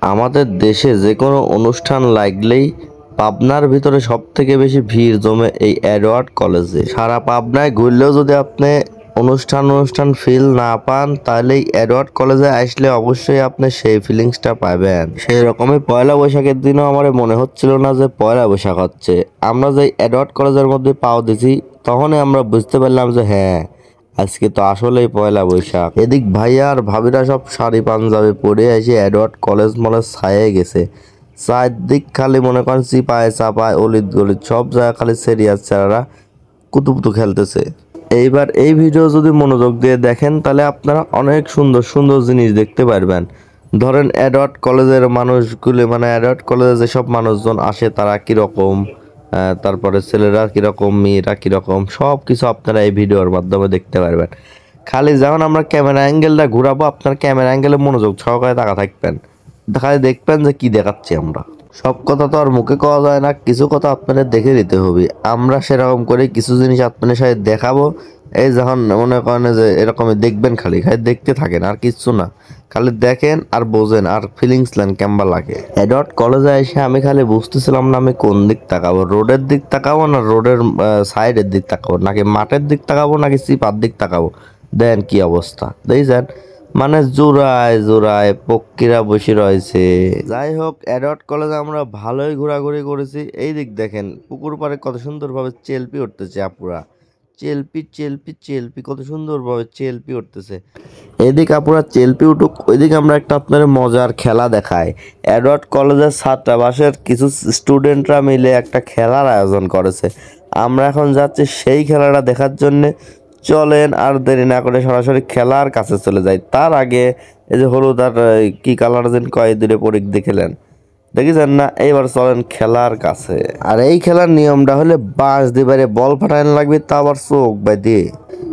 আমাদের দেশে যে কোনো অনুষ্ঠান লাগলেই পাবনার ভিতরে সব থেকে বেশি ভিড় জমে এই এডওয়ার্ড কলেজে। সারা পাবনায় ঘুরলেও যদি আপনি অনুষ্ঠান ফিল না পান, তাহলে এই এডওয়ার্ড কলেজে আসলে অবশ্যই আপনি সেই ফিলিংসটা পাবেন। সেই রকমই পয়লা বৈশাখের দিনও আমার মনে হচ্ছিল না যে পয়লা বৈশাখ হচ্ছে। আমরা যে এডওয়ার্ড কলেজের মধ্যে পাও দিছি, তখনই আমরা বুঝতে পারলাম যে হ্যাঁ, আজকে তো আসলেই পয়লা বৈশাখ। এদিক ভাইয়া আর ভাবিরা সব শাড়ি পাঞ্জাবি পরে এসে এডওয়ার্ড কলেজ মলে ছায়ে গেছে। চারদিক খালি মনে করেন চিপায় চাপায় অলিত গলিত সব জায়গা খালি সিরিয়াস ছেলেরা কুতুকুতু খেলতেছে। এইবার এই ভিডিও যদি মনোযোগ দিয়ে দেখেন, তাহলে আপনারা অনেক সুন্দর সুন্দর জিনিস দেখতে পারবেন। ধরেন এডওয়ার্ড কলেজের মানুষগুলি, মানে এডওয়ার্ড কলেজে যেসব মানুষজন আসে তারা কিরকম, তারপরে ছেলেরা কিরকম, মেয়েরা কিরকম, সব কিছু আপনারা এই ভিডিওর মাধ্যমে দেখতে পারবেন। খালি যখন আমরা ক্যামেরা অ্যাঙ্গেলটা ঘুরাবো, আপনার ক্যামেরা অ্যাঙ্গেলে মনোযোগ সহকারে তাকা থাকবেন, খালি দেখবেন যে কি দেখাচ্ছি আমরা। সব কথা তো আর মুখে কওয়া যায় না, কিছু কথা আপনাদের দেখে নিতে হবে। আমরা সেরকম করে কিছু জিনিস আপনাদের সাথে দেখাবো। এই যখন মনে করেন যে এরকমই দেখবেন, খালি খালি দেখতে থাকেন, আর কিচ্ছু না, খালি দেখেন আর বোঝেন আর ফিলিংস নেন কেমবা লাগে। এডওয়ার্ড কলেজে এসে আমি খালি বুঝতেছিলাম না আমি কোন দিক তাকাবো, রোডের দিক তাকাবো না রোডের সাইডের দিক তাকাবো, নাকি মাঠের দিক তাকাবো, নাকি চিপার দিক তাকাবো। দেন কি অবস্থা দেখছেন, মানে জোড়ায় জোড়ায় পক্ষীরা বসে রয়েছে। যাই হোক, এডওয়ার্ড কলেজে আমরা ভালোই ঘোরাঘুরি করেছি। এই দিক দেখেন, পুকুর পাড়ে কত সুন্দরভাবে চেলপি উঠতেছে আপুরা, চেলপি চেলপি চেলপি, কত সুন্দরভাবে চেলপি উঠতেছে। এদিকে আপুরা চেলপি উঠুক, ওইদিকে আমরা একটা আপনার মজার খেলা দেখাই। এডওয়ার্ড কলেজের ছাত্রাবাসের কিছু স্টুডেন্টরা মিলে একটা খেলার আয়োজন করেছে। আমরা এখন যাচ্ছি সেই খেলাটা দেখার জন্যে। চলেন আর দেরি না করে সরাসরি খেলার কাছে চলে যাই। তার আগে এই যে হলুদ আর কি কালার যেন কয় দূরে পরিক দেখলেন, দেখেছেন না? এইবার চলেন খেলার কাছে। আর এই খেলার নিয়মটা হলে বাঁশ দিবারে বল ফাটানো লাগবে, তা আবার চোখ দিয়ে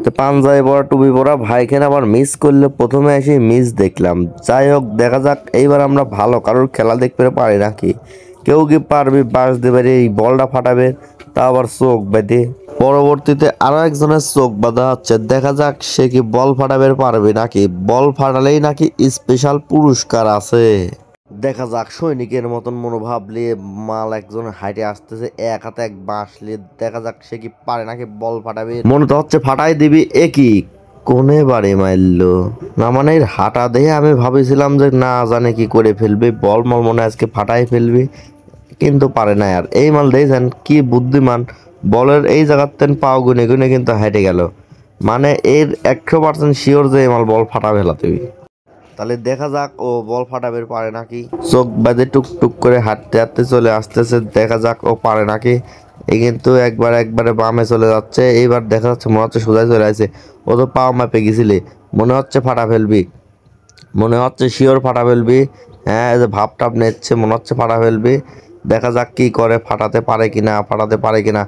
তো পাঞ্জাবি পরা টুপি পরা ভাইখান আবার মিস করলে প্রথমে এসে মিস দেখলাম। যাই হোক, দেখা যাক এইবার আমরা ভালো কারোর খেলা দেখতে পারি নাকি। কেউ কি পারবে বাঁশ দিবারে এই বলটা ফাটাবে, তা আবার চোখ বেঁধে। পরবর্তীতে আরো একজনের চোখ বাঁধা হচ্ছে, দেখা যাক সে কি বল ফাটাবে পারবে নাকি। বল ফাটালেই নাকি স্পেশাল পুরস্কার আছে। দেখা যাক, সৈনিকের মতন মনোভাব নিয়ে মাল একজন হাইটে আসতেছে, এক হাতে এক বাঁশ নিয়ে। দেখা যাক সে কি পারে নাকি বল ফাটাবে। মনে তো হচ্ছে ফাটাই দিবি। একই কোনে বাড়ি মারলো না, মানে হাঁটা দেখে আমি ভাবেছিলাম যে না জানে কি করে ফেলবে, বল মল মনে আজকে ফাটাই ফেলবে, কিন্তু পারে না। আর এই মাল দেখছেন কি বুদ্ধিমান, বলের এই জায়গাতেন পাও গুনে গুনে কিন্তু হেঁটে গেল। মানে এর 100% শিওর যে এই মাল বল ফাটা ফেলাতে। তাহলে দেখা যাক ও বল ফাটাবে পারে নাকি। চোখ বাঁধে টুকটুক করে হাঁটতে হাঁটতে চলে আসতেছে, দেখা যাক ও পারে নাকি। এই কিন্তু একবারে বামে চলে যাচ্ছে। এইবার দেখা যাচ্ছে মনে হচ্ছে সোজাই চলে আসছে। ও তো পাও মাপে গেছিলি, মনে হচ্ছে ফাটা ফেলবি, মনে হচ্ছে শিওর ফাটা ফেলবি। হ্যাঁ, এই যে ভাব টাপ নিচ্ছে, মনে হচ্ছে ফাটা ফেলবি। দেখা যাক কি করে, ফাটাতে পারে কিনা, ফাটাতে পারে কিনা।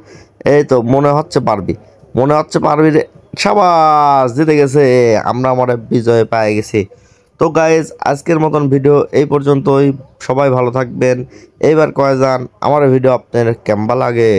এই তো মনে হচ্ছে পারবি, মনে হচ্ছে পারবি রে। সাবাস, জিতে গেছে, আমরা আমার বিজয় পেয়ে গেছি। তো গাইজ, আজকের মতন ভিডিও এই পর্যন্তই। সবাই ভালো থাকবেন। এইবার কয়ে যান আমার ভিডিও আপনার কেমন লাগে।